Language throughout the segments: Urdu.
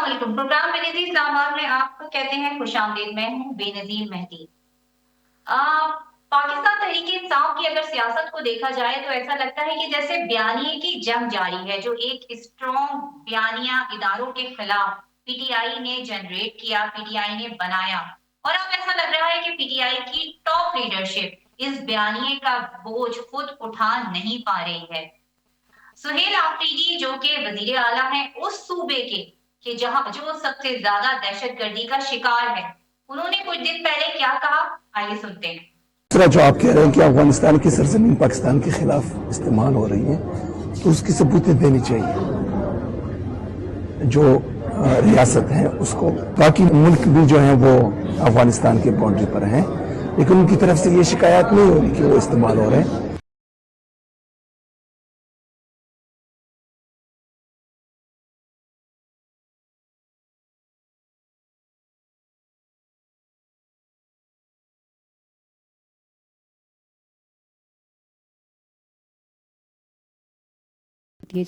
السلام علیکم. پروگرام بے نظیر اسلام آباد میں آپ کو کہتے ہیں خوش آمدید. میں ہوں بے نظیر مہدی. پاکستان تحریک انصاف کی اگر سیاست کو دیکھا جائے تو ایسا لگتا ہے کہ جیسے بیانیے کی جنگ جاری ہے، جو ایک اسٹرانگ بیانیہ اداروں کے خلاف پی ٹی آئی نے جنریٹ کیا، پی ٹی آئی نے بنایا، اور اب ایسا لگ رہا ہے کہ پی ٹی آئی کی ٹاپ لیڈرشپ اس بیانیے کا بوجھ خود اٹھا نہیں پا رہی ہے. سہیل آفریدی جو کہ وزیر اعلیٰ ہیں اس صوبے کے کہ جہاں جو سب سے زیادہ دہشت گردی کا شکار ہے، انہوں نے کچھ دن پہلے کیا کہا، آئیے سنتے ہیں. دوسرا جو آپ کہہ رہے ہیں کہ افغانستان کی سرزمین پاکستان کے خلاف استعمال ہو رہی ہے تو اس کی ثبوتیں دینی چاہیے. جو ریاست ہے اس کو، باقی ملک بھی جو ہیں وہ افغانستان کے باؤنڈری پر ہیں، لیکن ان کی طرف سے یہ شکایات نہیں ہو رہی کہ وہ استعمال ہو رہے ہیں.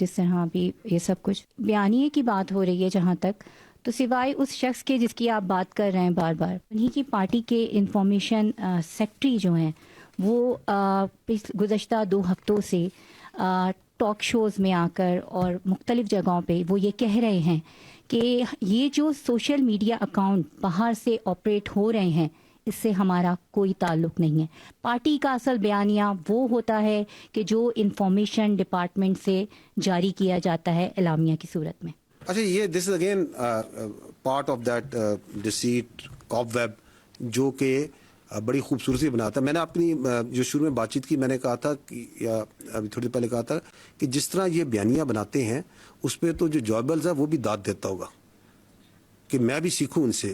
جس طرح ابھی یہ سب کچھ بیانیے کی بات ہو رہی ہے جہاں تک، تو سوائے اس شخص کے جس کی آپ بات کر رہے ہیں بار بار، انہی کی پارٹی کے انفارمیشن سیکٹری جو ہیں وہ گزشتہ 2 ہفتوں سے ٹاک شوز میں آ کر اور مختلف جگہوں پہ وہ یہ کہہ رہے ہیں کہ یہ جو سوشل میڈیا اکاؤنٹ باہر سے آپریٹ ہو رہے ہیں اس سے ہمارا کوئی تعلق نہیں ہے. پارٹی کا اصل بیانیہ وہ ہوتا ہے کہ جو انفارمیشن ڈپارٹمنٹ سے جاری کیا جاتا ہے اعلامیہ کی صورت میں. اچھا، یہ this is again part of that deceit cop web جو کہ بڑی خوبصورتی بناتا ہے. میں نے اپنی جو شروع میں بات چیت کی، میں نے کہا تھا کہ یا ابھی تھوڑی دیر پہلے کہا تھا کہ جس طرح یہ بیانیہ بناتے ہیں اس پہ تو جو جوابلز ہے وہ بھی داد دیتا ہوگا کہ میں بھی سیکھوں ان سے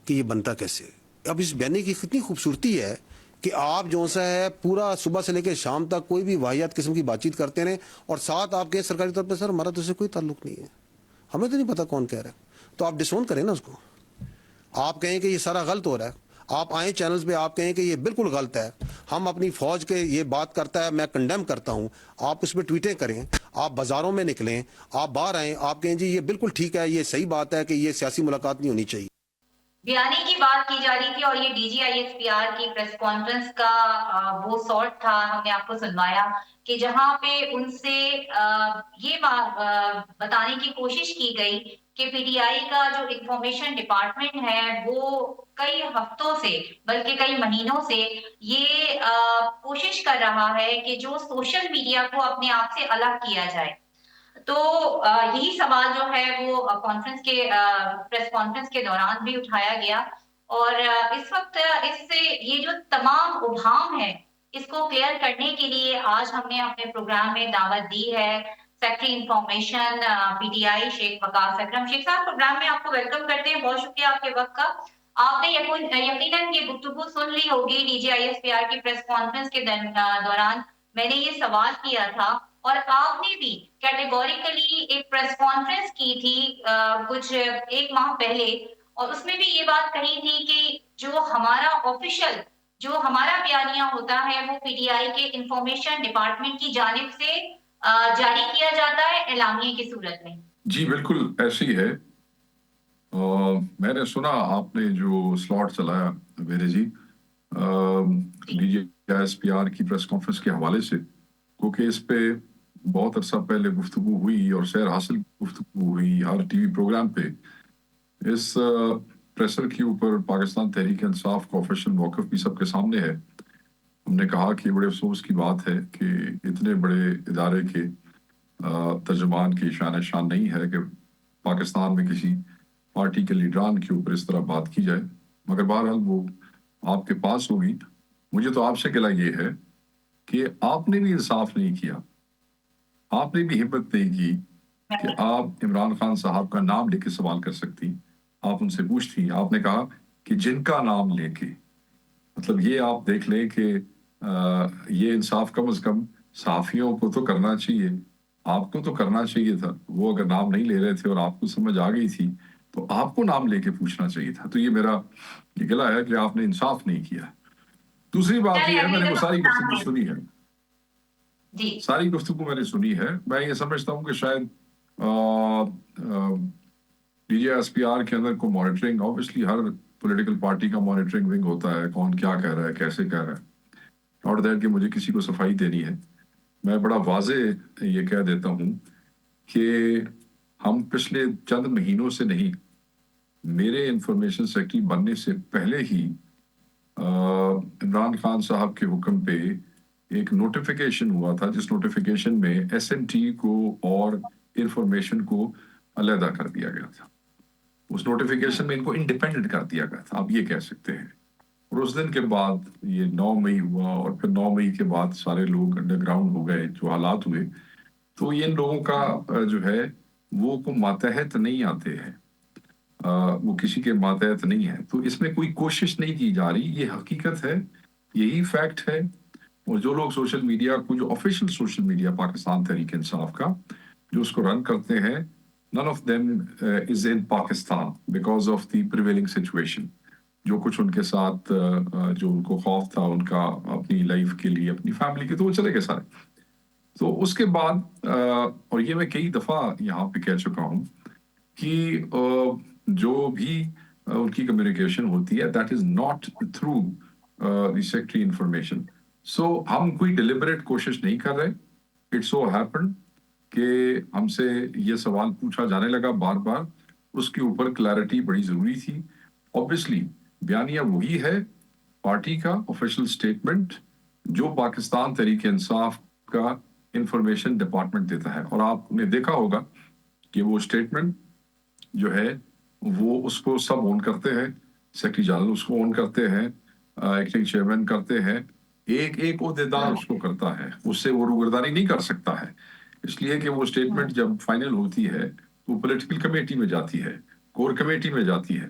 کہ یہ بنتا کیسے. اب اس بیانیے کی کتنی خوبصورتی ہے کہ آپ جو سا ہے پورا صبح سے لے کے شام تک کوئی بھی واحد قسم کی بات چیت کرتے رہیں اور ساتھ آپ کے سرکاری طور پہ سر ہمارا تو سے کوئی تعلق نہیں ہے، ہمیں تو نہیں پتا کون کہہ رہا ہے. تو آپ ڈسون کریں نا اس کو. آپ کہیں کہ یہ سارا غلط ہو رہا ہے، آپ آئیں چینلز پہ آپ کہیں کہ یہ بالکل غلط ہے، ہم اپنی فوج کے یہ بات کرتا ہے میں کنڈیم کرتا ہوں، آپ اس پہ ٹویٹیں کریں، آپ بازاروں میں نکلیں، آپ باہر آئیں، آپ کہیں جی یہ بالکل ٹھیک ہے، یہ صحیح بات ہے کہ یہ سیاسی ملاقات نہیں ہونی چاہیے. بیانی کی بات کی جا رہی تھی اور یہ D G I S P R کی پریس کانفرنس کا وہ سارٹ تھا، ہم نے آپ کو سنوایا کہ جہاں پہ ان سے یہ بتانے کی کوشش کی گئی کہ پی ٹی آئی کا جو انفارمیشن ڈپارٹمنٹ ہے وہ کئی ہفتوں سے بلکہ کئی مہینوں سے یہ کوشش کر رہا ہے کہ جو سوشل میڈیا کو اپنے آپ سے الگ کیا جائے. تو یہی سوال جو ہے وہ پریس کانفرنس کے دوران بھی اٹھایا گیا، اور اس وقت اس سے یہ جو تمام ابہام ہے اس کو کلیئر کرنے کے لیے آج ہم نے اپنے پروگرام میں دعوت دی ہے secretary information P T I شیخ وقاص اکرم. شیخ صاحب، پروگرام میں آپ کو ویلکم کرتے ہیں، بہت شکریہ آپ کے وقت کا. آپ نے یقیناً یہ گفتگو سن لی ہوگی D G I S P R کی پریس کانفرنس کے دوران میں نے یہ سوال کیا تھا اور آپ نے بھی کیٹیگوریکلی ایک پریس کانفرنس کی تھی کچھ 1 ماہ پہلے، اور اس میں بھی یہ بات کہی تھی کہ جو ہمارا آفیشل جو ہمارا بیانیہ ہوتا ہے وہ پی ٹی آئی کے انفارمیشن ڈپارٹمنٹ کی جانب سے جاری کیا جاتا ہے اعلامیے کی صورت میں. جی بالکل ایسی ہے. میں نے سنا آپ نے جو سلاٹ چلایا میرے جی D G S P R کی پریس کانفرنس کے حوالے سے، کیونکہ اس پہ بہت عرصہ پہلے گفتگو ہوئی اور سیر حاصل گفتگو ہوئی ہر ٹی وی پروگرام پہ. اس پریسر کے اوپر پاکستان تحریک انصاف کا آفیشیل موقف بھی سب کے سامنے ہے. ہم نے کہا کہ بڑے افسوس کی بات ہے کہ اتنے بڑے ادارے کے ترجمان کی شان نہیں ہے کہ پاکستان میں کسی پارٹی کے لیڈران کے اوپر اس طرح بات کی جائے، مگر بہرحال وہ آپ کے پاس ہوگی. مجھے تو آپ سے گلہ یہ ہے کہ آپ نے بھی انصاف نہیں کیا، آپ نے بھی ہمت نہیں کی کہ آپ عمران خان صاحب کا نام لے کے سوال کر سکتی. آپ ان سے پوچھتی، آپ نے کہا کہ جن کا نام لے کے، مطلب یہ آپ دیکھ لیں کہ یہ انصاف کم از کم صحافیوں کو تو کرنا چاہیے، آپ کو تو کرنا چاہیے تھا. وہ اگر نام نہیں لے رہے تھے اور آپ کو سمجھ آ گئی تھی تو آپ کو نام لے کے پوچھنا چاہیے تھا. تو یہ میرا یہ گلہ ہے کہ آپ نے انصاف نہیں کیا. دوسری بات یہ ہے، میں نے وہ ساری گفتگو سنی ہے، ساری گفتگو میں نے سنی ہے. میں یہ سمجھتا ہوں کہ شاید DGISPR کے اندر کو مانیٹرنگ، obviously ہر پولیٹیکل پارٹی کا مانیٹرنگ ونگ ہوتا ہے، کون کیا کہہ رہا ہے، کیسے کہہ رہا ہے، ناٹ دیٹ کہ مجھے کسی کو صفائی دینی ہے. میں بڑا واضح یہ کہہ دیتا ہوں کہ ہم پچھلے چند مہینوں سے نہیں، میرے انفارمیشن سیکرٹری بننے سے پہلے ہی عمران خان صاحب کے حکم پہ ایک نوٹیفیکیشن ہوا تھا، جس نوٹیفیکیشن میں SNT کو اور انفارمیشن کو علیحدہ کر دیا گیا تھا. اس نوٹیفیکیشن میں ان کو انڈیپینڈنٹ کر دیا گیا تھا، آپ یہ کہہ سکتے ہیں. اور اس دن کے بعد یہ 9 مئی ہوا، اور پھر 9 مئی کے بعد سارے لوگ انڈر گراؤنڈ ہو گئے جو حالات ہوئے. تو ان لوگوں کا جو ہے وہ کو ماتحت نہیں آتے ہیں، وہ کسی کے ماتحت نہیں ہے. تو اس میں کوئی کوشش نہیں کی جا رہی، یہ حقیقت ہے، یہی فیکٹ ہے. اور جو لوگ سوشل میڈیا کو، جو official social media Pakistan Tehreek Insaf کا جو اس کو رن کرتے ہیں، none of them is in Pakistan because of the prevailing situation. جو کچھ ان کے ساتھ جو ان کو خوف تھا ان کا اپنی لائف کے لیے، اپنی فیملی کے، تو وہ چلے گئے سارے. تو اس کے بعد اور یہ میں کئی دفعہ یہاں پہ کہہ چکا ہوں کہ جو بھی ان کی کمیونیکیشن ہوتی ہے that is not through the secretary information. So ہم کوئی ڈیلیبریٹ کوشش نہیں کر رہے. It so happened کہ ہم سے یہ سوال پوچھا جانے لگا بار بار، اس کے اوپر کلیئرٹی بڑی ضروری تھی. Obviously بیانیہ وہی ہے پارٹی کا آفیشیل اسٹیٹمنٹ جو پاکستان تحریک انصاف کا انفارمیشن ڈپارٹمنٹ دیتا ہے. اور آپ نے دیکھا ہوگا کہ وہ اسٹیٹمنٹ جو ہے وہ اس کو سب اون کرتے ہیں، سیکرٹری جنرل اس کو اون کرتے ہیں، ایکٹنگ چیئرمین کرتے ہیں، ایک ایک عہدیدار اس کو کرتا ہے، اس سے وہ روگردانی نہیں کر سکتا ہے. اس لیے کہ وہ اسٹیٹمنٹ جب فائنل ہوتی ہے تو پولیٹیکل کمیٹی میں جاتی ہے، کور کمیٹی میں جاتی ہے.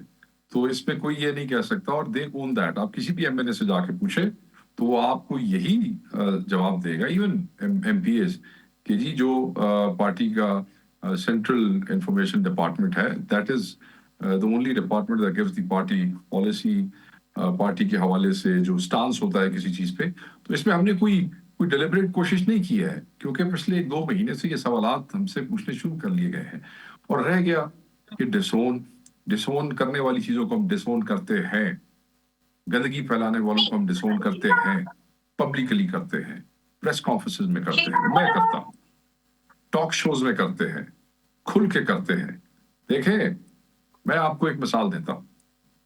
تو اس میں کوئی یہ نہیں کہہ سکتا. اور دے اون دیٹ. آپ کسی بھی MNA سے جا کے پوچھیں تو وہ آپ کو یہی جواب دے گا، ایون MPAs، کہ جی جو پارٹی کا سینٹرل انفارمیشن ڈپارٹمنٹ ہے، that is the only department that gives the party policy، party کے حوالے سے جو سٹانس ہوتا ہے کسی چیز پہ. تو اس میں ہم نے کوئی ڈیلیبریٹ کوشش نہیں کی ہے، کیونکہ پچھلے 2 مہینے سے یہ سوالات ہم سے پوچھنے شروع کر لیے گئے ہیں. اور رہ گیا کہ ڈسون کرنے والی چیزوں کو ہم ڈسون کرتے ہیں، گندگی پھیلانے والوں کو ہم ڈسون کرتے ہیں، پبلکلی کرتے ہیں، پریس کانفرنسز میں کرتے ہیں، میں کرتا ہوں، ٹاک شوز میں کرتے ہیں، کھل کے کرتے ہیں. دیکھیں میں آپ کو ایک مثال دیتا ہوں.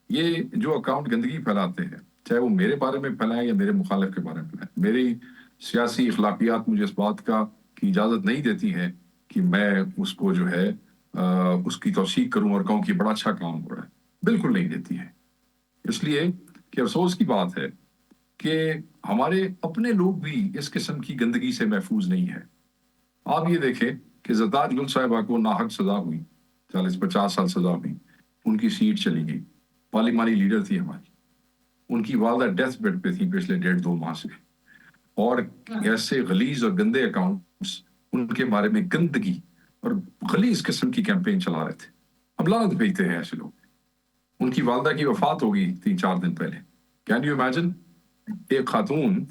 یہ جو اکاؤنٹ گندگی پھیلاتے ہیں، چاہے وہ میرے بارے میں پھیلائیں یا میرے مخالف کے بارے میں پھیلائیں، میری سیاسی اخلاقیات مجھے اس بات کی اجازت نہیں دیتی ہے کہ میں اس کو جو ہے اس کی توثیق کروں اور کہوں کہ بڑا اچھا کام ہو رہا ہے. بالکل نہیں دیتی ہے. اس لیے کہ افسوس کی بات ہے کہ ہمارے اپنے لوگ بھی اس قسم کی گندگی سے محفوظ نہیں ہے. آپ یہ دیکھیں کہ زرتاج گل صاحبہ کو ناحق سزا ہوئی، 40-50 سال سزا ہوئی، ان کی سیٹ چلی گئی، پارلیمانی لیڈر تھی ہماری، ان کی والدہ ڈیتھ بیڈ پہ تھی پچھلے 1.5-2 ماہ سے. اور ایسے غلیظ اور گندے اکاؤنٹس ان کے بارے میں گندگی اور غلیظ قسم کی کیمپین چلا رہے تھے. اب لعنت بھیجتے ہیں ایسے لوگ. ان کی والدہ کی وفات ہو گئی 3-4 دن پہلے. کین یو امیجن ایک خاتون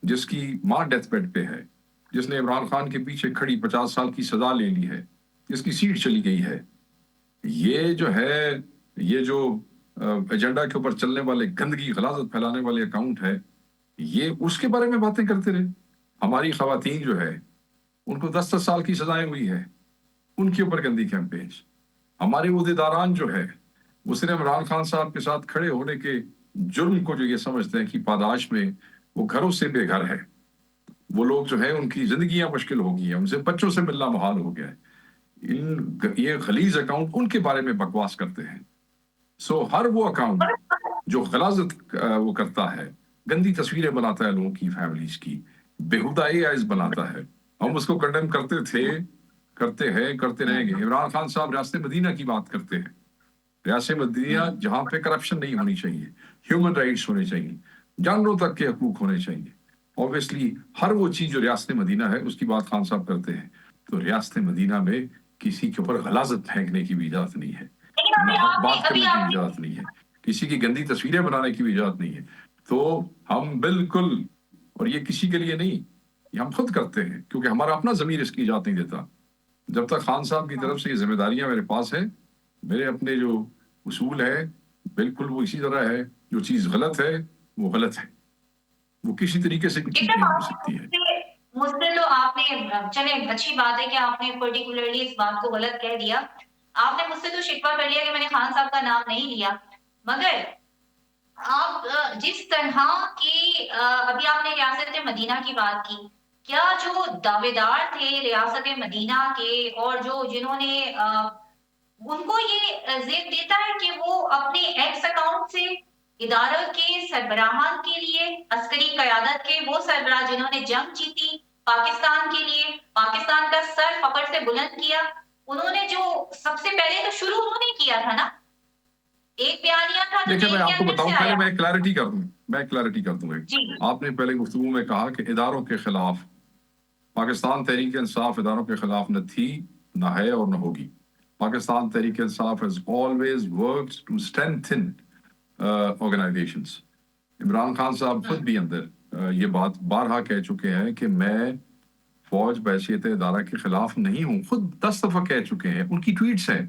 جس کی ماں ڈیتھ بیڈ پہ ہے، جس نے عمران خان کے پیچھے کھڑی 50 سال کی سزا لے لی ہے، جس کی سیٹ چلی گئی ہے، یہ جو ہے یہ جو ایجنڈا کے اوپر چلنے والے گندگی غلاظت پھیلانے والے اکاؤنٹ ہے، یہ اس کے بارے میں باتیں کرتے رہے. ہماری خواتین جو ہے ان کو 10-10 سال کی سزائیں ہوئی ہے، ان کے اوپر گندی کیمپین. ہمارے عہدیداران جو ہے وہ صرف عمران خان صاحب کے ساتھ کھڑے ہونے کے جرم کو جو یہ سمجھتے ہیں کہ پاداش میں وہ گھروں سے بے گھر ہے. وہ لوگ جو ہے ان کی زندگیاں مشکل ہو گئی ہیں، ان سے بچوں سے ملنا محال ہو گیا ہے. یہ غلیظ اکاؤنٹ ان کے بارے میں بکواس کرتے ہیں. سو ہر وہ اکاؤنٹ جو غلاظت وہ کرتا ہے، گندی تصویریں بناتا ہے لوگوں کی فیملیز کی، بےہودہ AIs بناتا ہے، ہم اس کو کنڈیم کرتے تھے، کرتے ہیں، کرتے رہیں گے. عمران خان صاحب ریاست مدینہ کی بات کرتے ہیں. ریاست مدینہ جہاں پہ کرپشن نہیں ہونی چاہیے، ہیومن رائٹس ہونے چاہیے، جانوروں تک کے حقوق ہونے چاہیے. اوبیسلی ہر وہ چیز جو ریاست مدینہ ہے اس کی بات خان صاحب کرتے ہیں. تو ریاست مدینہ میں کسی کے اوپر غلاظت پھینکنے کی بھی اجازت نہیں ہے، بات کرنے کی بھی اجازت نہیں ہے، کسی کی گندی تصویریں بنانے کی بھی اجازت نہیں ہے. تو ہم بالکل، اور یہ کسی کے لیے نہیں، یہ ہم خود کرتے ہیں کیونکہ ہمارا اپنا ضمیر اس کی اجازت نہیں دیتا. جب تک خان صاحب کی طرف سے یہ ذمہ داریاں میرے پاس ہیں میرے اپنے جو اصول ہے بالکل وہ اسی طرح ہے. جو چیز غلط ہے وہ غلط ہے, وہ کسی طریقے سے بھی ٹھیک نہیں ہو سکتی ہے. مجھ سے تو آپ نے, چلے اچھی بات ہے کہ آپ نے پرٹیکولرلی اس بات کو غلط کہہ دیا. آپ نے مجھ سے تو شکوہ کر لیا کہ میں نے خان صاحب کا نام نہیں لیا, مگر آپ جس طرح کی ابھی آپ نے ریاست مدینہ کی بات کی, کیا جو دعوے دار تھے ریاست مدینہ کے اور جو جنہوں نے ان کو یہ زیب دیتا ہے کہ وہ اپنے ایکس اکاؤنٹ سے اداروں کے سربراہان کے لیے, عسکری قیادت کے وہ سربراہ جنہوں نے جنگ جیتی پاکستان کے لیے, پاکستان کا سر فخر سے بلند کیا, انہوں نے جو سب سے پہلے تو شروع انہوں نے کیا تھا نا, ایک بیانیہ تھا جو دیکھیں میں جیل کے آپ کو اندر بتاؤں, سے پہلے آیا. میں کلیئرٹی کر دوں ایک. جی آپ نے پہلے گفتگو میں کہا کہ اداروں کے خلاف پاکستان تحریک انصاف اداروں کے خلاف نہ تھی, نہ ہے اور نہ ہوگی. Pakistan Tehreek Insaf has always worked to strengthen organizations. Imran Khan صاحب خود بھی اندر یہ بات بارہا کہہ چکے ہیں کہ میں فوج بحیثیت ادارہ کے خلاف نہیں ہوں, خود 10 دفعہ کہہ چکے ہیں. ان کی ٹویٹس ہیں,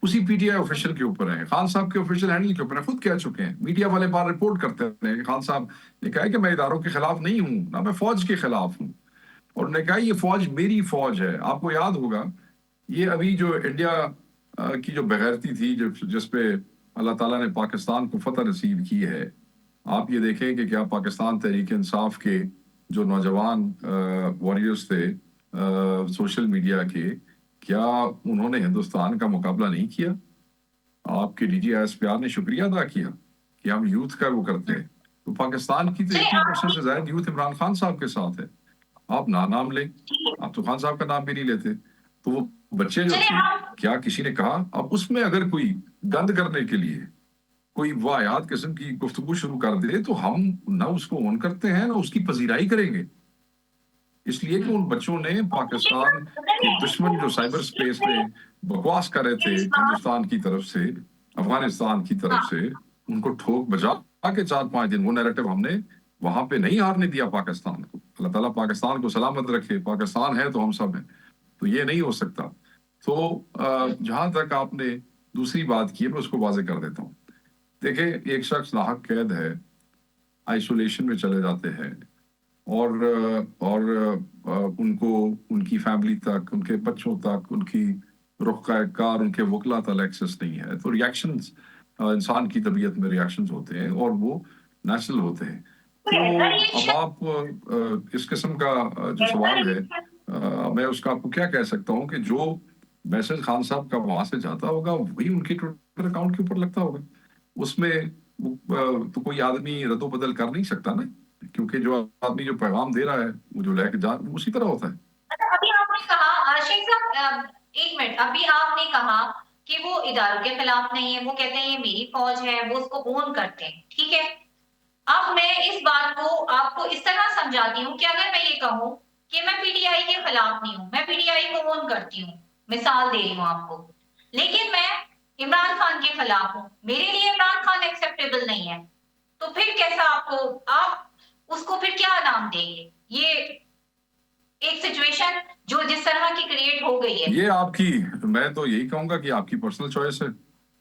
اسی پی ٹی آئی آفیشیل کے اوپر ہیں, خان صاحب کے آفیشیل ہینڈل کے اوپر ہیں, خود کہہ چکے ہیں. میڈیا والے بار رپورٹ کرتے ہیں کہ خان صاحب نے کہا کہ میں اداروں کے خلاف نہیں ہوں, نہ میں فوج کے خلاف ہوں, اور نے کہا یہ فوج میری فوج ہے. آپ کو یاد ہوگا یہ ابھی جو انڈیا کی جو بغیرتی تھی جس پہ اللہ تعالیٰ نے پاکستان کو فتح نصیب کی ہے, آپ یہ دیکھیں کہ کیا پاکستان تحریک انصاف کے جو نوجوان واریئرز تھے سوشل میڈیا کے, کیا انہوں نے ہندوستان کا مقابلہ نہیں کیا؟ آپ کے D G S P R نے شکریہ ادا کیا کہ ہم یوتھ کا وہ کرتے ہیں. تو پاکستان کی تو 80% سے زائد یوتھ عمران خان صاحب کے ساتھ ہے. آپ نام لیں, آپ تو خان صاحب کا نام بھی نہیں لیتے. تو وہ بچے جو تھے, کیا کسی نے کہا اب اس میں اگر کوئی گند کرنے کے لیے کوئی واحد قسم کی گفتگو شروع کر دے تو ہم نہ اس کو اون کرتے ہیں نہ اس کی پذیرائی کریں گے, اس لیے کہ ان بچوں نے پاکستان کے دشمن جو سائبر سپیس میں بکواس کر رہے تھے ہندوستان کی طرف سے, افغانستان کی طرف سے, ان کو ٹھوک بجا کے 4-5 دن وہ نیریٹو ہم نے وہاں پہ نہیں ہارنے دیا پاکستان کو. اللہ تعالیٰ پاکستان کو سلامت رکھے, پاکستان ہے تو ہم سب ہیں, تو یہ نہیں ہو سکتا. تو جہاں تک آپ نے دوسری بات کی ہے میں اس کو واضح کر دیتا ہوں. دیکھیں ایک شخص ناحق قید ہے, آئسولیشن میں چلے جاتے ہیں, اور ان کو ان کی فیملی تک, ان کے بچوں تک, ان کی رخ کار, ان کے وکلا تک ایکسس نہیں ہے. تو ریاکشنز انسان کی طبیعت میں ریاکشنز ہوتے ہیں اور وہ نیچرل ہوتے ہیں. تو اب آپ اس قسم کا جو سوال ہے میں اس کا آپ کو کیا کہہ سکتا ہوں کہ جو میسج خان صاحب کا وہاں سے جاتا ہوگا وہی ان کے ٹویٹر اکاؤنٹ کے اوپر لگتا ہوگا. اس میں تو کوئی آدمی رد و بدل کر نہیں سکتا نا, کیونکہ جو آدمی جو پیغام دے رہا ہے وہ جو لے کے جا وہ اسی طرح ہوتا ہے. ابھی آپ نے کہا شیخ صاحب, ایک منٹ, ابھی آپ نے کہا کہ وہ اداروں کے خلاف نہیں ہے, وہ کہتے ہیں یہ میری فوج ہے, وہ اس کو اون کرتے ہیں, ٹھیک ہے. اب میں اس بات کو آپ کو اس طرح سمجھاتی ہوں کہ اگر میں یہ کہوں کہ میں پی ٹی آئی کے خلاف نہیں ہوں, میں پی ٹی آئی کو اون کرتی ہوں, مثال دے رہی ہوں آپ کو, لیکن میں عمران خان کے خلاف ہوں, میرے لیے عمران خان ایکسیپٹیبل نہیں ہے, تو پھر کیسا آپ اس کو پھر کیا نام دیں گے؟ یہ ایک سچویشن جو جس طرح کی کریٹ ہو گئی ہے. یہ آپ کی, میں تو یہی کہوں گا کہ آپ کی پرسنل چوائس ہے,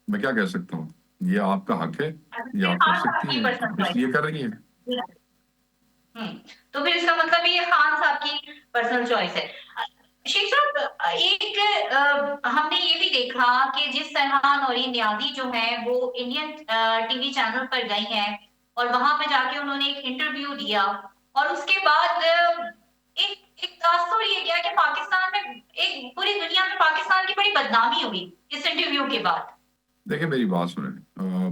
میں کیا کہہ سکتا ہوں, یہ آپ کا حق ہے, یہ آپ کر سکتی ہیں, اس لیے کر رہی ہیں. تو پھر اس کا مطلب یہ خان صاحب کی پرسنل چوائس ہے. شیخ صاحب ایک ہم نے یہ بھی دیکھا کہ جس طرح نورین نیازی جو ہیں وہ انڈین ٹی وی چینل پر گئی ہیں اور وہاں پہ جا کے انہوں نے ایک انٹرویو دیا, اور اس کے بعد ایک تاثر یہ گیا کہ پاکستان میں ایک پوری دنیا میں پاکستان کی بڑی بدنامی ہوئی اس انٹرویو کے بعد. دیکھیں میری بات سنیں,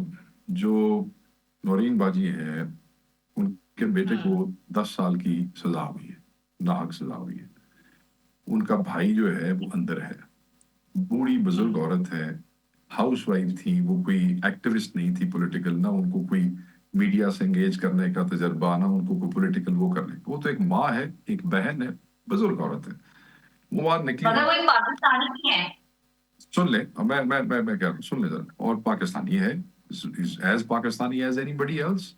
جو نورین باجی ہے ان کے بیٹے کو 10 سال کی سزا ہوئی ہے, ناحق سزا ہوئی ہے. ان کا بھائی جو ہے وہ اندر ہے, بوڑھی بزرگ عورت ہے, ہاؤس وائف تھی, وہ کوئی ایکٹیوسٹ نہیں تھی پولیٹیکل, نہ ان کو کوئی میڈیا سے انگیج کرنے کا تجربہ, نہ ان کو کوئی پولیٹیکل وہ کرنے کا. وہ تو ایک ماں ہے, ایک بہن ہے, بزرگ عورت ہے, وہ وہاں نکلی. مگر وہ ایک پاکستانی بھی ہے. سن لیں, میں کہہ رہا ہوں, سن لیں ذرا, اور پاکستانی ہے, ایز پاکستانی ایز اینی بڈی ایلس,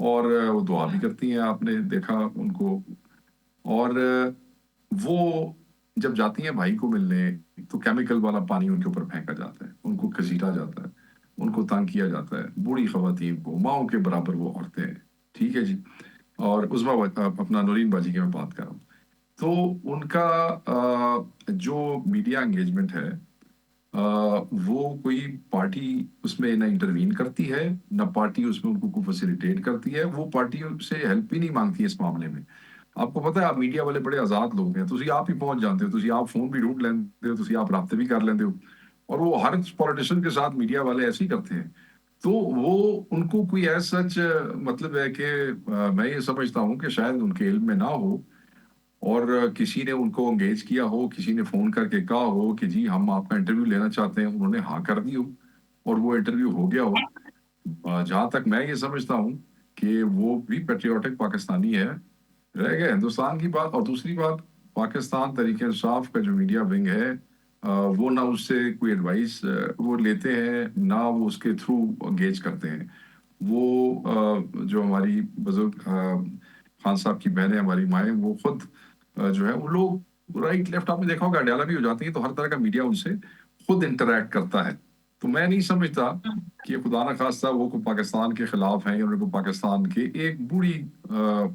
اور وہ دعا بھی کرتی ہیں, آپ نے دیکھا ان کو. اور وہ جب جاتی ہیں بھائی کو ملنے تو کیمیکل والا پانی ان کے اوپر پھینکا جاتا ہے، ان کو گھسیٹا جاتا ہے، ان کو تنگ کیا جاتا ہے، بوڑھی خواتین کو، ماؤں کے برابر وہ عورتیں ہیں، ٹھیک ہے جی. اور عظما اپنا نورین باجی کی میں بات کر رہا ہوں. تو ان کا جو میڈیا انگیجمنٹ ہے وہ کوئی پارٹی اس میں نہ انٹروین کرتی ہے، نہ پارٹی اس میں ان کو فیسیلیٹیٹ کرتی ہے، وہ پارٹی سے ہیلپ بھی نہیں مانگتی اس معاملے میں. آپ کو پتا ہے آپ میڈیا والے بڑے آزاد لوگ ہیں، تسی آپ ہی پہنچ جانتے ہو، تسی آپ فون بھی ڈھونڈ لیندے ہو، تسی آپ رابطے بھی کر لیندے ہو، اور وہ ہر پولیٹیشین کے ساتھ میڈیا والے ایسے ہی کرتے ہیں. تو وہ ان کو کوئی ایز سچ مطلب ہے کہ میں یہ سمجھتا ہوں کہ شاید ان کے علم میں نہ ہو، اور کسی نے ان کو انگیج کیا ہو، کسی نے فون کر کے کہا ہو کہ جی ہم آپ کا انٹرویو لینا چاہتے ہیں، انہوں نے ہاں کر دی ہو اور وہ انٹرویو ہو گیا ہو. جہاں تک میں یہ سمجھتا ہوں کہ وہ بھی پیٹریوٹک پاکستانی ہے. رہ گئے ہندوستان کی بات. اور دوسری بات، پاکستان تحریک انصاف کا جو میڈیا ونگ ہے وہ نہ اس سے کوئی ایڈوائس وہ لیتے ہیں، نہ وہ اس کے تھرو انگیج کرتے ہیں. وہ جو ہماری بزرگ خان صاحب کی بہنیں، ہماری مائیں، وہ خود جو ہے وہ لوگ رائٹ لیفٹ آپ نے دیکھا ہوگا اڈیالہ بھی ہو جاتی ہیں، تو ہر طرح کا میڈیا ان سے خود انٹریکٹ کرتا ہے. تو میں نہیں سمجھتا کہ خدا نہ خواستہ وہ کو پاکستان کے خلاف ہیں، یا ان کو پاکستان کی ایک بوڑھی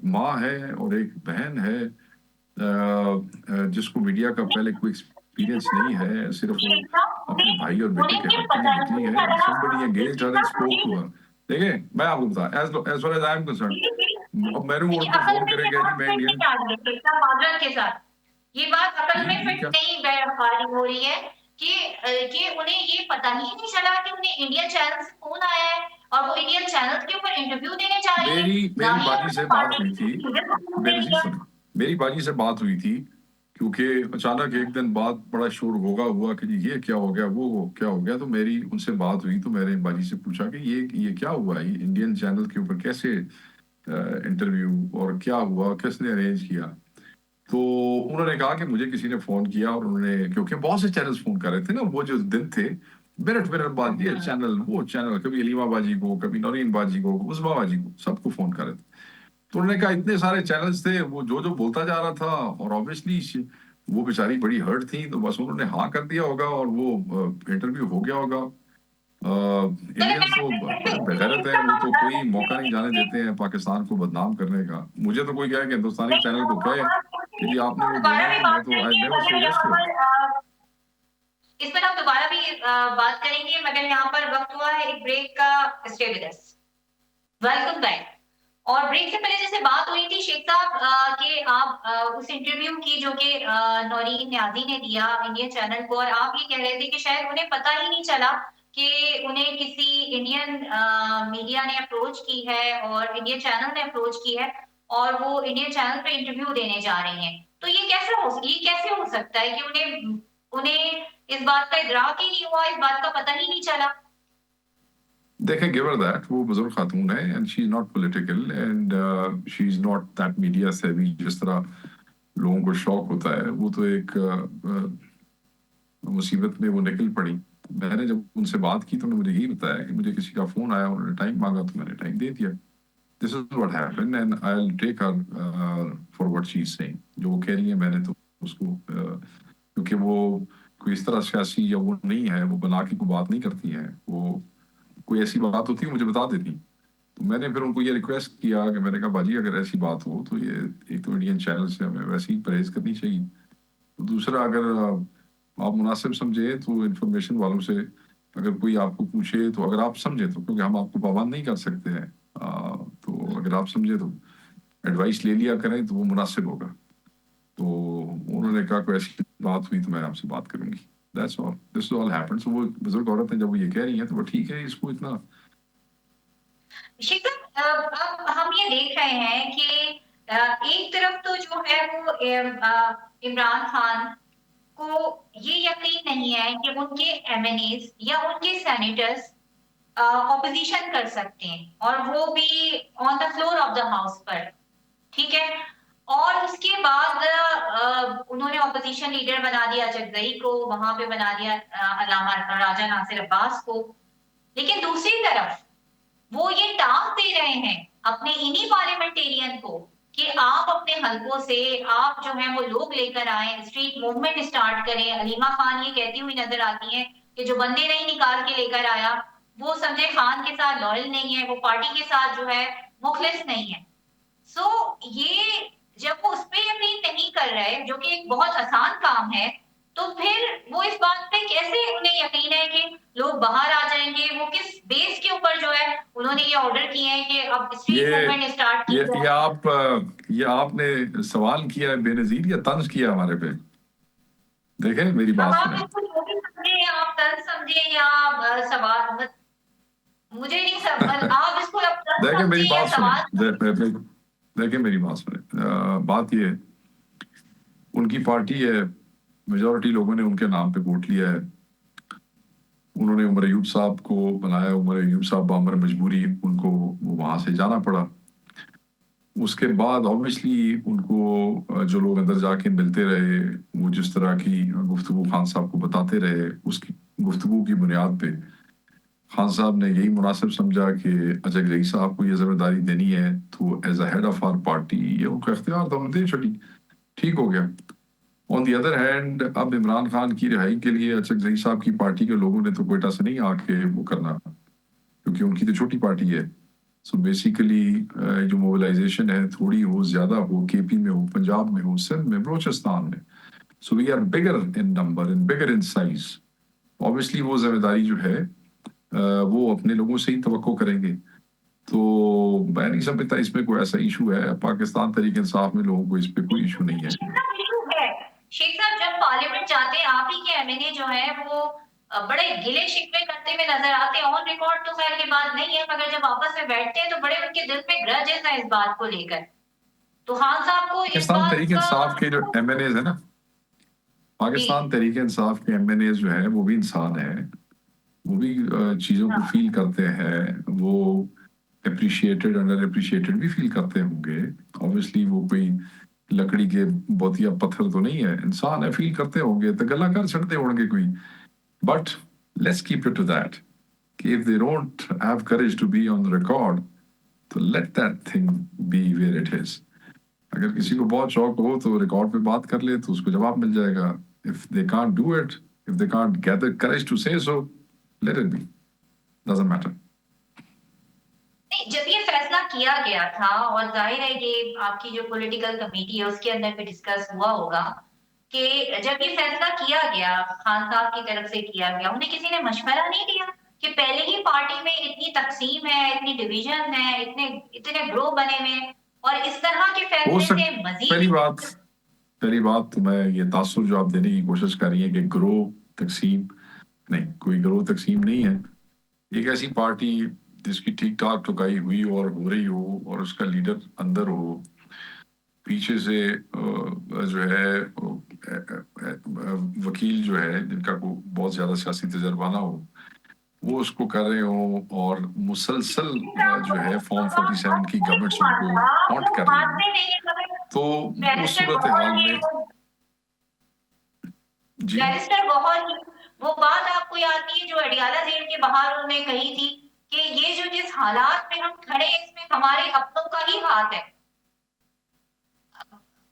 ماں ہے اور ایک بہن ہے جس کو میڈیا کا پہلے کوئی ایکسپیرینس نہیں ہے، صرف وہ اپنے بھائی اور بیٹے انہیں کے یہ حق کے لیے پتا نکلی نہیں ہے. چلا somebody engaged کہ her and spoke to her. دیکھیں میں آپ کو بتا as far as I am concerned، اب میں نے وہ ان کو عقل فون میں کرے یہ گا جی بات میں فٹ انڈین. نہیں آ رہی ہے معذرت کے ساتھ، یہ بات عقل میں جی فٹ کیا نہیں بیان ہو رہی ہے کہ انہیں یہ پتا ہی نہیں چلا کہ انہیں انڈین چینل سے فون آیا ہے اور وہ انڈین چینل کے اوپر انٹرویو دینے جا رہی ہے، نہ میری ہی باجی سے انہوں نے بات پارٹی ہوئی تھی، دے میرے جی دیا. سن، میری باجی سے بات ہوئی تھی، کیونکہ اچانک ایک دن بعد بڑا شور ہوگا ہوا کہ جی یہ کیا ہو گیا، وہ کیا ہو گیا. تو میری ان سے بات ہوئی تو میں نے باجی سے پوچھا کہ یہ کیا ہوا ہے، انڈین چینل کے اوپر کیسے انٹرویو، اور کیا ہوا، کس نے ارینج کیا. تو انہوں نے کہا کہ مجھے کسی نے فون کیا، اور انہوں نے، کیونکہ بہت سے چینلز فون کر رہے تھے نا وہ جو دن تھے، منٹ بعد یہ چینل وہ چینل، کبھی علیمہ باجی کو، کبھی نورین باجی کو، عظما باجی کو، سب کو فون کر رہے تھے. تو انہوں نے کہا اتنے سارے چینلز تھے، وہ جو بولتا جا رہا تھا، اور آبویسلی وہ بیچاری بڑی ہرٹ تھی، تو بس انہوں نے ہاں کر دیا ہوگا اور وہ انٹرویو ہو گیا ہوگا. انڈینس تو بڑے بغیرت ہیں، وہ تو کوئی موقع نہیں جانے دیتے ہیں پاکستان کو بدنام کرنے کا. مجھے تو کوئی کہے کہ ہندوستانی چینل کو کہے کہ جی آپ نے وہ دینا دوبارہ ہے بھی تو میں بات تو کریں آئی گے نیور سے مگر یس یہاں ٹو اٹ. پر اس پر ہم دوبارہ بھی بات کریں گے، مگر یہاں پر وقت ہوا ہے ایک بریک کا. Stay with us. Welcome back. اور بریک سے پہلے جیسے بات ہوئی تھی شیخ صاحب کہ آپ اس انٹرویو کی جو کہ نورین نیازی نے دیا انڈین چینل کو، اور آپ یہ کہہ رہے تھے کہ شاید انہیں پتہ ہی نہیں چلا کہ انہیں کسی انڈین میڈیا نے اپروچ کی ہے اور انڈین چینل نے اپروچ کی ہے اور وہ انڈین چینل پہ انٹرویو دینے جا رہے ہیں. تو یہ کیسے ہو سکتا ہے کہ انہیں اس بات کا ادراک ہی نہیں ہوا، اس بات کا پتہ ہی نہیں چلا؟ دیکھیں give her that، وہ بزرگ خاتون ہے and she is not political and she is not that media savvy جس طرح لوگوں کو شوق ہوتا ہے. وہ تو ایک مصیبت میں وہ نکل پڑی. میں نے جب ان سے بات کی تو انہوں نے مجھے یہی بتایا کہ مجھے کسی کا فون آیا، انہوں نے ٹائم مانگا تو میں نے ٹائم دے دیا. This is what happened and I'll take her for what she is saying. جو وہ کہہ رہی ہیں میں نے تو اس کو کیونکہ وہ کوئی اس طرح سیاسی یا وہ نہیں ہے، وہ بنا کے کوئی بات نہیں کرتی ہیں، وہ کوئی ایسی بات ہوتی ہے مجھے بتا دیتی. تو میں نے پھر ان کو یہ ریکویسٹ کیا کہ میں نے کہا باجی اگر ایسی بات ہو تو یہ ایک تو انڈین چینل سے ہمیں ویسے ہی پرہیز کرنی چاہیے، دوسرا اگر آپ مناسب سمجھے تو انفارمیشن والوں سے اگر کوئی آپ کو پوچھے تو اگر آپ سمجھے تو، کیونکہ ہم آپ کو پابند نہیں کر سکتے ہیں، تو اگر آپ سمجھے تو ایڈوائس لے لیا کریں تو وہ مناسب ہوگا. تو انہوں نے کہا کوئی ایسی بات ہوئی تو میں آپ سے بات کروں گی. That's all. This all happened. So وہ بزرگ عورت ہیں، جب وہ یہ کہہ رہی ہیں تو وہ ٹھیک ہے، اس کو اتنا. شکر اب ہم یہ دیکھ رہے ہیں کہ ایک طرف تو جو ہے وہ عمران خان کو یہ یقین نہیں ہے کہ ان کے ایم این ایز یا ان کے سینیٹرز اپوزیشن کر سکتے ہیں، اور وہ بھی on the floor of the house پر. ٹھیک ہے. اور اس کے بعد انہوں نے اپوزیشن لیڈر بنا دیا جگزئی کو، وہاں پہ بنا دیا علامہ راجہ ناصر عباس کو. لیکن دوسری طرف وہ یہ ٹاسک دے رہے ہیں اپنے انہی پارلیمنٹیرین کو کہ آپ اپنے حلقوں سے آپ جو ہیں وہ لوگ لے کر آئیں, اسٹریٹ موومنٹ اسٹارٹ کریں. علیمہ خان یہ کہتی ہوئی نظر آتی ہیں کہ جو بندے نہیں نکال کے لے کر آیا وہ سنجے خان کے ساتھ لائل نہیں ہے, وہ پارٹی کے ساتھ جو ہے مخلص نہیں ہے. سو یہ جب وہ اس پہ یقین نہیں کر رہے, جو کہ ایک بہت آسان کام ہے, تو پھر وہ اس بات پہ کیسے انہیں یقین ہے کہ لوگ باہر آ جائیں گے؟ وہ کس بیس کے اوپر جو ہے انہوں نے یہ آرڈر کیے ہیں کہ اب اسٹریٹ یہ موومنٹ اسٹارٹ کی یہ جائے؟ یہ آپ نے سوال کیا ہے بے نظیر یا طنز کیا ہمارے پہ؟ دیکھیں میری اب بات آپ سنیں. اس کو جو بھی سمجھیں, یا آپ طنز سمجھیں یا سوال, مجھے نہیں سمجھ, آپ اس کو اب طنز دیکھیں میری سمجھیں یا بات سوال. سنیں. دیکھیں میری بات سنیں. بات یہ ہے, ان کی پارٹی ہے, میجورٹی لوگوں نے ان کے نام پہ ووٹ لیا ہے. انہوں نے عمر ایوب صاحب کو بنایا. عمر ایوب صاحب بامر مجبوری ان کو وہاں سے جانا پڑا. اس کے بعد آبویسلی ان کو جو لوگ اندر جا کے ملتے رہے, وہ جس طرح کی گفتگو خان صاحب کو بتاتے رہے, اس کی گفتگو کی بنیاد پہ خان صاحب نے یہی مناسب سمجھا کہ اجگ رئی صاحب کو یہ ذمہ داری دینی ہے, تو as a head of our party یہ ان کا اختیار تھا, انہوں نے دے چھوڑی, ٹھیک ہو گیا. آن دی ادر ہینڈ اب عمران خان کی رہائی کے لیے اجگ رئی صاحب کی پارٹی کے لوگوں نے تو کوئٹہ سے نہیں آ کے وہ کرنا, کیونکہ ان کی تو چھوٹی پارٹی ہے. سو بیسیکلی جو موبلائزیشن ہے تھوڑی ہو زیادہ ہو, کے پی میں ہو, پنجاب میں ہو, سندھ میں, بلوچستان میں, so we are bigger in number and bigger in size. Obviously وہ ذمہ داری جو ہے وہ اپنے لوگوں سے ہی توقع کریں گے. تو میں نہیں سمجھتا اس میں کوئی ایسا ایشو ہے. پاکستان تحریک انصاف میں لوگوں کو اس پہ کوئی ایشو نہیں ہے. شیخ صاحب جب پارلیمنٹ جاتے ہیں آپ ہی کے ایم این اے جو ہیں وہ بڑے گلے شکوے کرتے ہوئے نظر آتے ہیں. آن ریکارڈ تو خیر یہ بات نہیں ہے, مگر جب آپس میں بیٹھتے ہیں تو بڑے ان کے دل میں گرجز ہیں اس بات کو لے کر. تو خان صاحب کو اس پاکستان بات تحریک کا انصاف کے جو ایم این ایز ہیں نا, پاکستان تحریک انصاف کے ایم این ایز جو ہیں وہ بھی انسان ہیں, وہ بھی چیزوں کو فیل کرتے ہیں, وہ اپریشیٹڈ انڈر اپریشیٹڈ بھی فیل کرتے ہوں گے. obviously وہ کوئی لکڑی کے بوتیا پتھر تو نہیں ہے, انسان ہے, فیل کرتے ہوں گے, تو گلا کر چھڑتے ہوں گے کوئی. But let's keep it to that کہ if they don't have courage to be on record تو let that thing be where it is. اگر کسی کو بہت شوق ہو تو ریکارڈ پہ بات کر لے تو اس کو جواب مل جائے گا. if they can't do it, if they can't gather courage to say so, let it be. Doesn't matter. جب یہ فیصلہ کیا گیا تھا, اور ظاہر ہے یہ آپ کی جو پولیٹیکل کمیٹی ہے اس کے اندر بھی ڈسکس ہوا ہوگا, کہ جب یہ فیصلہ کیا گیا خان صاحب کی طرف سے کیا گیا, انہیں کسی نے مشورہ نہیں دیا کہ پہلے ہی پارٹی میں اتنی تقسیم ہے, اتنی ڈویژن ہے, اتنے گروہ بنے ہوئے, اور اس طرح کے فیصلے سے مزید پہلی بات تو میں یہ تاثر جو آپ دینے کی کوشش کر رہی ہیں کہ گروہ تقسیم نہیں, کوئی گروہ تقسیم نہیں ہے. ایک ایسی پارٹی جس کی ٹھیک ٹھاک ٹھکائی ہوئی اور ہو رہی ہو, اور اس کا لیڈر اندر ہو, پیچھے سے جو ہے وکیل جو ہے جن کا کو بہت زیادہ سیاسی تجربہ نہ ہو, وہ اس کو کر رہے ہوں, اور مسلسل جو ہے فارم 47 کی گورنمنٹس ان کو ہانٹ کر رہی ہوں, تو اس صورتحال میں جی بیرسٹر گوہر وہ بات آپ کو یاد نہیں ہے جو اڈیالہ جیل کے باہر انہوں نے کہی تھی کہ یہ جو جس حالات میں ہم کھڑے ہیں اس میں ہمارے اپنوں کا ہی ہاتھ ہے,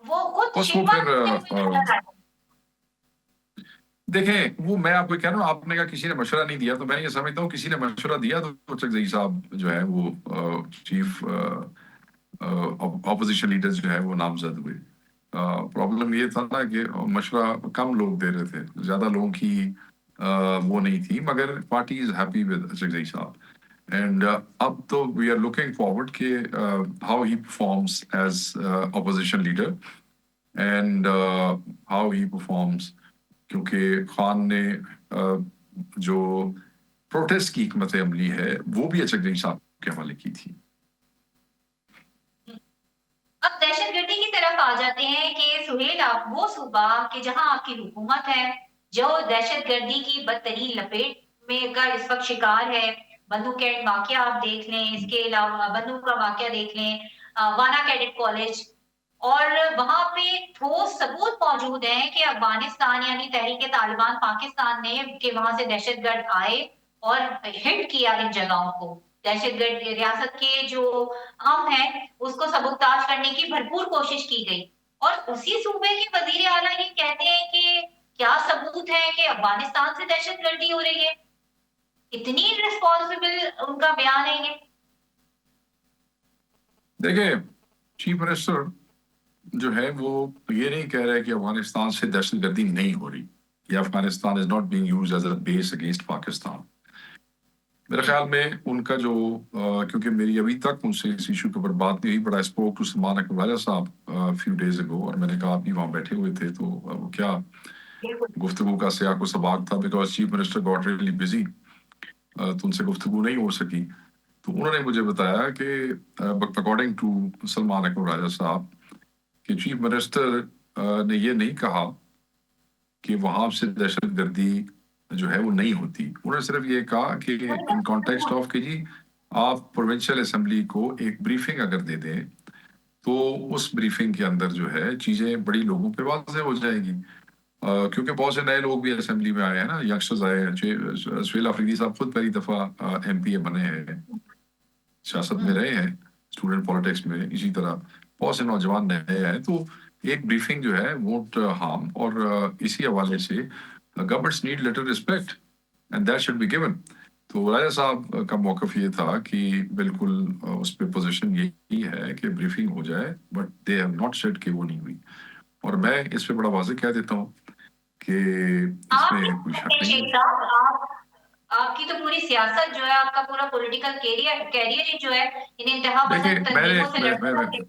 وہ خود شکوا دیکھیں, وہ میں آپ کو کہہ رہا ہوں, آپ نے کہا کسی نے مشورہ نہیں دیا, تو میں یہ سمجھتا ہوں کسی نے مشورہ دیا تو چکزئی صاحب جو ہے وہ چیف اپوزیشن لیڈر جو ہے وہ نامزد ہوئے. پرابلم یہ تھا نا کہ مشورہ کم لوگ دے رہے تھے, زیادہ لوگوں کی وہ نہیں تھی, مگر پارٹی از ہیپی ود چکزئی صاحب. اینڈ اب تو وی آر لوکنگ فارورڈ کہ how he performance as opposition leader, and how he performance, کیونکہ خان نے جو پروٹیسٹ کی حکمت عملی ہے وہ بھی چکزئی صاحب کے حوالے کی تھی. اب دہشت گردی کی طرف آ جاتے ہیں کہ سہیل, آپ وہ صوبہ کہ جہاں آپ کی حکومت ہے جو دہشت گردی کی بدترین لپیٹ میں کا اس وقت شکار ہے, بندو کیڈ واقعہ آپ دیکھ لیں, اس کے علاوہ بندو کا واقعہ دیکھ لیں, وانا کیڈٹ کالج, اور وہاں پہ ٹھوس ثبوت موجود ہیں کہ افغانستان یعنی تحریک طالبان پاکستان نے کہ وہاں سے دہشت گرد آئے اور ہٹ کیا ان جگہوں کو. دہشت گرد ریاست کے جو امن ہے اس کو سبکتاش کرنے کی بھرپور کوشش کی گئی، اور اسی صوبے کے وزیر اعلیٰ یہ کہتے ہیں کہ کیا ثبوت ہے کہ افغانستان سے دہشت گردی ہو رہی ہے؟ اتنی رسپانسبل ان کا بیان ہے یہ. دیکھیں چیف منسٹر جو ہے وہ یہ نہیں کہہ رہے کہ افغانستان سے دہشت گردی نہیں ہو رہی یا Afghanistan is not being used as a base against Pakistan. میرے خیال میں ان کا جو کیونکہ میری ابھی تک ان سے اس ایشو کے اوپر بات نہیں ہوئی، but I spoke to Salman Akbar Raja صاحب فیو ڈیز اگو، اور میں نے کہا آپ بھی وہاں بیٹھے ہوئے تھے تو وہ کیا گفتگو کا سیاق و سباق تھا، because chief minister got really busy, تو ان سے گفتگو نہیں ہو سکی. تو انہوں نے مجھے بتایا کہ اکارڈنگ ٹو سلمان اکبر راجہ صاحب کہ چیف منسٹر نے یہ نہیں کہا کہ وہاں سے دہشت گردی جو ہے وہ نہیں ہوتی. انہوں نے صرف یہ کہا کہ ان کانٹیکسٹ آف کہ جی آپ پروونشل اسمبلی کو ایک بریفنگ اگر دے دیں تو اس بریفنگ کے اندر جو ہے چیزیں بڑی لوگوں پہ واضح ہو جائے گی، کیونکہ بہت سے نئے لوگ بھی اسمبلی میں آئے ہیں نا، ینگسٹرز آئے ہیں. سہیل آفریدی صاحب خود پہلی دفعہ ایم پی اے بنے ہیں، سیاست میں رہے ہیں، اسٹوڈنٹ پالیٹکس میں، اسی طرح بہت سے نوجوان نئے ہیں. تو ایک بریفنگ جو ہے وونٹ ہارم، اور اسی حوالے سے governments need letter respect and that should be given. تو راجہ صاحب کا موقف یہ تھا کہ بالکل اس پہ پوزیشن یہی ہے کہ بریفنگ ہو جائے، but they have not said کہ وہ نہیں ہوئی. اور میں اس پہ بڑا واضح کہہ دیتا ہوں کہ اس میں کوئی شک نہیں ہے. آپ کی تو پوری سیاست جو ہے، آپ کا پورا پولیٹیکل کیریئر جو ہے ان انتہا پسند دیکھیں تنظیموں سے لڑنے.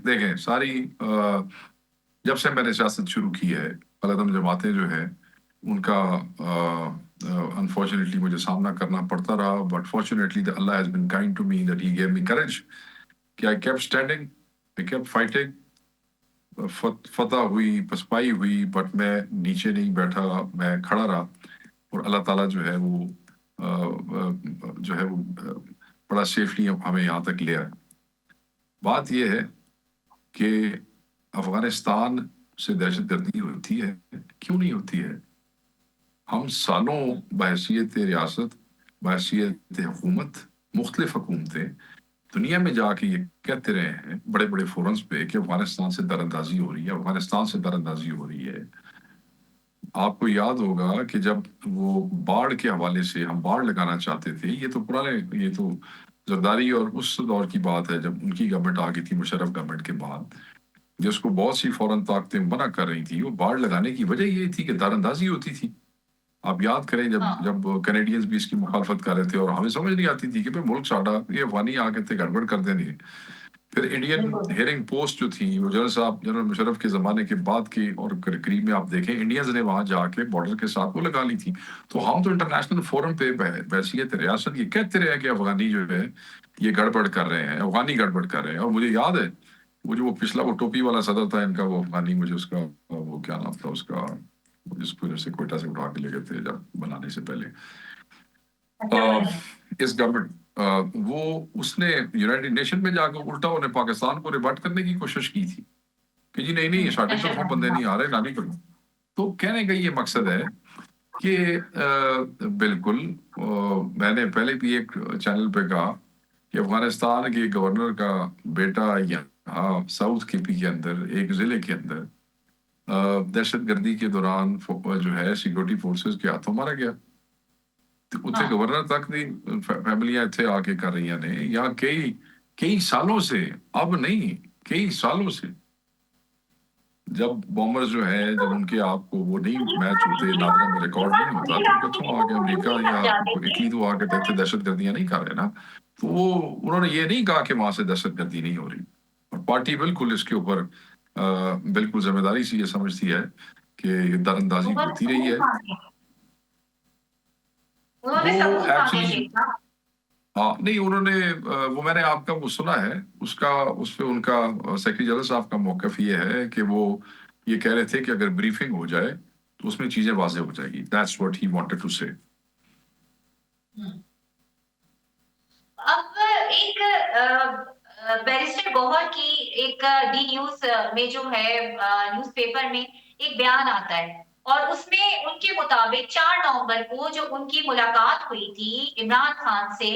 دیکھیں ساری جب سے میں نے سیاست شروع کی ہے، علیحدہ جماعتیں جو ہے ان کا انفارچونیٹلی مجھے سامنا کرنا پڑتا رہا، but fortunately Allah has been kind to me that he gave me courage کہ I kept standing, I kept fighting. فتح ہوئی، پسپائی ہوئی، بٹ میں نیچے نہیں بیٹھا، میں کھڑا رہا، اور اللہ تعالیٰ جو ہے وہ بڑا سیفلی ہمیں یہاں تک لے آئے. بات یہ ہے کہ افغانستان سے دہشت گردی ہوتی ہے، کیوں نہیں ہوتی ہے؟ ہم سالوں بحیثیت ریاست، بحیثیت حکومت، مختلف حکومتیں دنیا میں جا کے یہ کہتے رہے ہیں بڑے بڑے فورمز پہ کہ افغانستان سے دراندازی ہو رہی ہے، افغانستان سے دراندازی ہو رہی ہے. آپ کو یاد ہوگا کہ جب وہ باڑھ کے حوالے سے ہم باڑھ لگانا چاہتے تھے، یہ تو پرانے، یہ تو زرداری اور اس دور کی بات ہے جب ان کی گورنمنٹ آ گئی تھی، مشرف گورنمنٹ کے بعد، جس کو بہت سی فورن طاقتیں منع کر رہی تھی. وہ باڑھ لگانے کی وجہ یہ تھی کہ دراندازی ہوتی تھی. آپ یاد کریں جب کینیڈینز بھی اس کی مخالفت کر رہے تھے اور ہمیں سمجھ نہیں آتی تھی کہ ملک ساڈا یہ افغانی آ کے تھے گڑبڑ کر دیں. پھر انڈین ہیئرنگ پوسٹ جو تھی وہ جنرل مشرف کے زمانے کے بعد کی، اور قریب میں آپ دیکھیں انڈینز نے وہاں جا کے بارڈر کے ساتھ وہ لگا لی تھی. تو ہم تو انٹرنیشنل فورم پہ بحیثیت ریاست یہ کہتے رہے کہ افغانی جو ہے یہ گڑبڑ کر رہے ہیں، افغانی گڑبڑ کر رہے ہیں. اور مجھے یاد ہے وہ پچھلا وہ ٹوپی والا صدر تھا ان کا، وہ افغانی، مجھے اس کا وہ کیا نام تھا اس کا، جس کو جیسے کوئٹہ سے اٹھا کے لے گئے تھے جب بنانے سے پہلے اس گورنمنٹ، وہ اس نے یونائٹڈ نیشن میں جا کے الٹا انہیں پاکستان کو ریبٹ کرنے کی کوشش کی تھی کہ جی نہیں ساڑھے طرفوں بندے نہیں آ رہے، نہ نہیں کروں. تو کہنے کا یہ مقصد ہے کہ بالکل میں نے پہلے بھی ایک چینل پہ کہا کہ افغانستان کے گورنر کا بیٹا یہاں ساؤتھ کے پی کے اندر ایک ضلع کے اندر دہشت گردی کے دوران جو ہے سیکورٹی فورسز کے ہاتھوں مارا گیا. اتنے گورنر تک نہیں، فیملیاں اتنے آ کے کر رہی ہیں یہاں کئی سالوں سے، اب نہیں کئی سالوں سے. جب بامبرز جو ہیں جب ان کے آپ کو وہ نہیں میچ ہوتے، نادرا میں ریکارڈ نہیں ہوتا، تو کتوں آ کے امریکہ یا اٹلی تو آ کے دیکھتے دہشت گردیاں نہیں کر رہے نا. تو وہ انہوں نے یہ نہیں کہا کہ وہاں سے دہشت گردی نہیں ہو رہی، اور پارٹی بالکل اس کے اوپر بالکل ذمہ داری سے یہ سمجھتی ہے کہ یہ دراندازی ہوتی رہی ہے. وہ ایکچولی نہیں، انہوں نے وہ میں نے آپ کا وہ سنا ہے، اس پہ ان کا سیکرٹری جنرل صاحب کا موقف یہ ہے کہ وہ یہ کہہ رہے تھے کہ اگر بریفنگ ہو جائے تو اس میں چیزیں واضح ہو جائے گی. That's what he wanted to say. اب ایک بیرسٹر گوہر کی ایک ڈی نیوز میں جو ہے نیوز پیپر میں ایک بیان آتا ہے، اور اس میں ان کے مطابق 4 نومبر کو جو ان کی ملاقات ہوئی تھی عمران خان سے،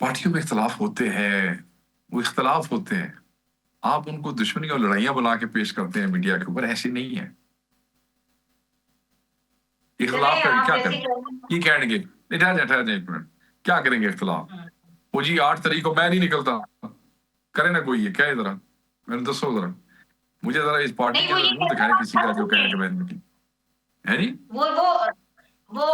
پارٹیوں میں اختلاف ہوتے ہیں، وہ اختلاف ہوتے ہیں، آپ ان کو دشمنی اور لڑائیاں بنا کے پیش کرتے ہیں میڈیا کے اوپر، ایسے نہیں ہے. اختلاف چلیں کر کے آپ کیا جیسے کریں؟ یہ کہیں گے نہیں، ٹھہر جائیں ایک منٹ، کیا کریں گے اختلاف؟ وہ جی 8 تاریخ کو میں نہیں نکلتا، کرے نا کوئی یہ کہے ذرا، میں نے دسو ذرا مجھے ذرا اس پارٹی نہیں کے وہ اندر یہ منہ کہتے دکھائیں ہیں کسی کا تھک جو چکے کہے کہ ہیں، میں نے نکلی ہے نہیں. وہ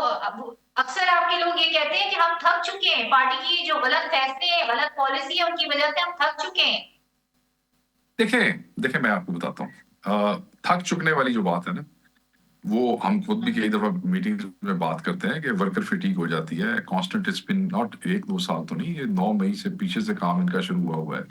اکثر آپ کے لوگ یہ کہتے ہیں کہ ہم تھک چکے ہیں، پارٹی کی جو غلط فیصلے ہیں، غلط پالیسی ہے، ان کی وجہ سے ہم تھک چکے ہیں. دیکھیں میں آپ کو بتاتا ہوں، تھک چکنے والی جو بات ہے نا، وہ ہم خود بھی کئی دفعہ میٹنگ میں بات کرتے ہیں کہ ورکر فٹیگ ہو جاتی ہے کانسٹنٹ. اٹس بن ناٹ 1-2 سال تو نہیں، یہ 9 مئی سے پیچھے سے کام ان کا شروع ہوا ہے.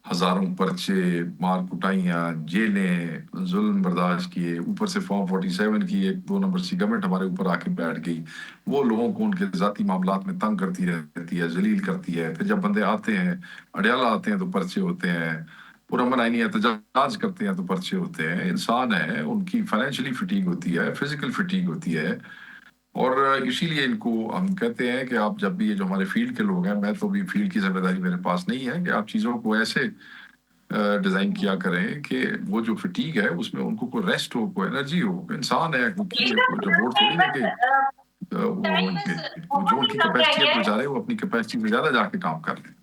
ہزاروں پرچے، مار کٹائیاں، جیلیں، ظلم برداشت کیے، اوپر سے فارم 47 کی 1-2 نمبر سی گورنمنٹ ہمارے اوپر آ کے بیٹھ گئی. وہ لوگوں کو ان کے ذاتی معاملات میں تنگ کرتی رہتی ہے، ذلیل کرتی ہے. پھر جب بندے آتے ہیں، اڈیالہ آتے ہیں تو پرچے ہوتے ہیں، پرامن آئینی احتجاج کرتے ہیں تو پرچے ہوتے ہیں. انسان ہے، ان کی فائنینشلی فٹیگ ہوتی ہے، فزیکل فٹیگ ہوتی ہے. اور اسی لیے ان کو ہم کہتے ہیں کہ آپ جب بھی یہ جو ہمارے فیلڈ کے لوگ ہیں، میں تو بھی فیلڈ کی ذمہ داری میرے پاس نہیں ہے، کہ آپ چیزوں کو ایسے ڈیزائن کیا کریں کہ وہ جو فٹیگ ہے اس میں ان کو کوئی ریسٹ ہو، کوئی انرجی ہو. انسان ہے، روبوٹ تھوڑی ہے کہ وہ جو ان بہت ہی کی کم رہ کیپیسٹی ہے گیا تو ہے. جا رہے وہ اپنی کیپیسٹی سے زیادہ جا کے کام کر لیں.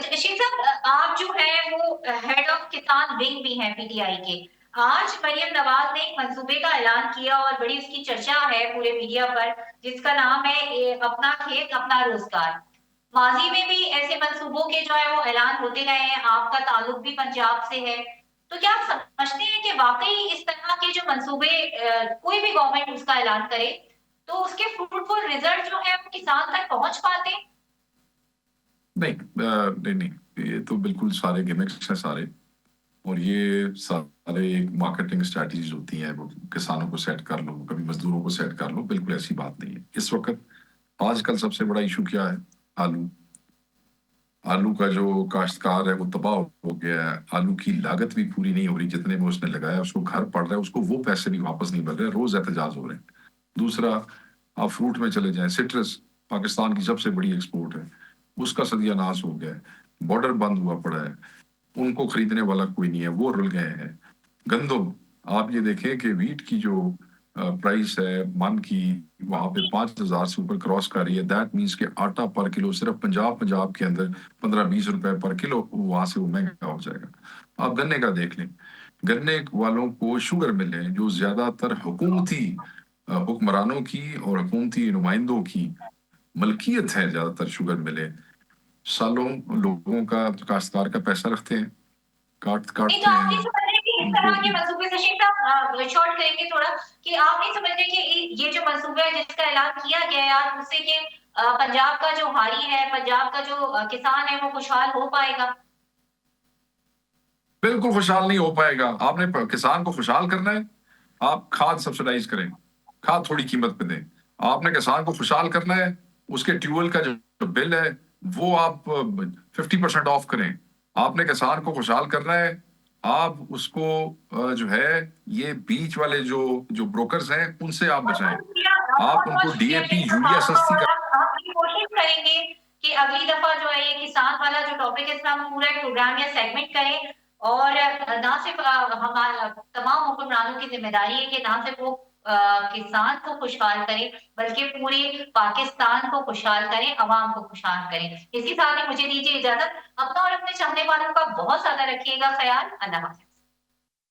شیخ صاحب، آپ جو ہیں وہ ہیڈ آف کسان ونگ بھی ہیں پی ٹی آئی کے. آج مریم نواز نے ایک منصوبے کا اعلان کیا اور بڑی اس کی چرچا ہے پورے میڈیا پر، جس کا نام ہے اپنا کھیت اپنا روزگار. ماضی میں بھی ایسے منصوبوں کے جو ہے وہ اعلان ہوتے رہے ہیں، آپ کا تعلق بھی پنجاب سے ہے. تو کیا آپ سمجھتے ہیں کہ واقعی اس طرح کے جو منصوبے کوئی بھی گورنمنٹ اس کا اعلان کرے تو اس کے فروٹفل ریزلٹ جو ہے وہ کسان تک پہنچ پاتے ہیں؟ نہیں، یہ تو بالکل سارے گیمکس ہیں سارے، اور یہ سارے ایک مارکیٹنگ اسٹریٹجیز ہوتی ہیں. وہ کسانوں کو سیٹ کر لو، کبھی مزدوروں کو سیٹ کر لو، بالکل ایسی بات نہیں ہے. اس وقت آج کل سب سے بڑا ایشو کیا ہے؟ آلو کا جو کاشتکار ہے وہ تباہ ہو گیا ہے. آلو کی لاگت بھی پوری نہیں ہو رہی، جتنے میں اس نے لگایا اس کو گھر پڑ رہا ہے، اس کو وہ پیسے بھی واپس نہیں مل رہے، روز احتجاج ہو رہے ہیں. دوسرا، آپ فروٹ میں چلے جائیں، سٹرس پاکستان کی سب سے بڑی ایکسپورٹ ہے، اس کا ستیہ ناش ہو گیا ہے. بارڈر بند ہوا پڑا ہے، ان کو خریدنے والا کوئی نہیں ہے، وہ رل گئے ہیں. گندم، آپ یہ دیکھیں کہ ویٹ کی جو پرائس ہے من کی، وہاں پہ 5,000 سے اوپر کراس کر رہی ہے. دیٹ مینس کہ آٹا پر کلو صرف پنجاب کے اندر 15-20 روپے پر کلو، وہاں سے وہ مہنگا ہو جائے گا. آپ گنے کا دیکھ لیں، گنے والوں کو شوگر ملیں جو زیادہ تر حکومتی حکمرانوں کی اور حکومتی نمائندوں کی ملکیت ہے، زیادہ تر شوگر ملے سالوں لوگوں کا کاشتکار کا پیسہ رکھتے ہیں، نہیں تو کاٹتے آپ ہیں نہیں سمجھ رہے کہ اس ان کو. طرح کے منصوبے سے شیخ صاحب شارٹ کریں گے تھوڑا، کہ آپ نہیں سمجھ رہے کہ یہ جو منصوبہ ہے جس کا اعلان کیا گیا ہے آج، اس سے کہ پنجاب کا جو حالی ہے، پنجاب کا جو کسان ہے وہ خوشحال ہو پائے گا؟ بالکل خوشحال نہیں ہو پائے گا. آپ نے کسان کو خوشحال کرنا ہے، آپ کھاد سبسیڈائز کریں، کھاد تھوڑی قیمت پہ دیں. آپ نے کسان کو خوشحال کرنا ہے، اس کے ٹیوبویل کا جو بل ہے وہ آپ 50% آف کریں. آپ نے کسان کو خوشحال کرنا ہے، آپ اس کو جو ہے یہ بیچ والے جو بروکرز ہیں ان سے آپ بہت بچائیں. بہت شکریہ، آپ بہت ان کو بہت ڈی اے شکریہ پی شیخ یوریا صاحب. سستی اور آپ کی کوشش کریں گے کہ اگلی دفعہ جو ہے یہ کسان والا جو ٹاپک ہے اس کا ہم پورا پروگرام یا سیگمنٹ کریں. اور نہ صرف ہمارا تمام حکمرانوں کی ذمہ داری ہے کہ نہ صرف وہ کسان کو خوشحال کریں بلکہ پورے پاکستان کو خوشحال کریں، عوام کو خوشحال کریں. اسی ساتھ ہی مجھے دیجیے اجازت. اپنا اور اپنے چاہنے والوں کا بہت زیادہ رکھیے گا خیال. اللہ حافظ.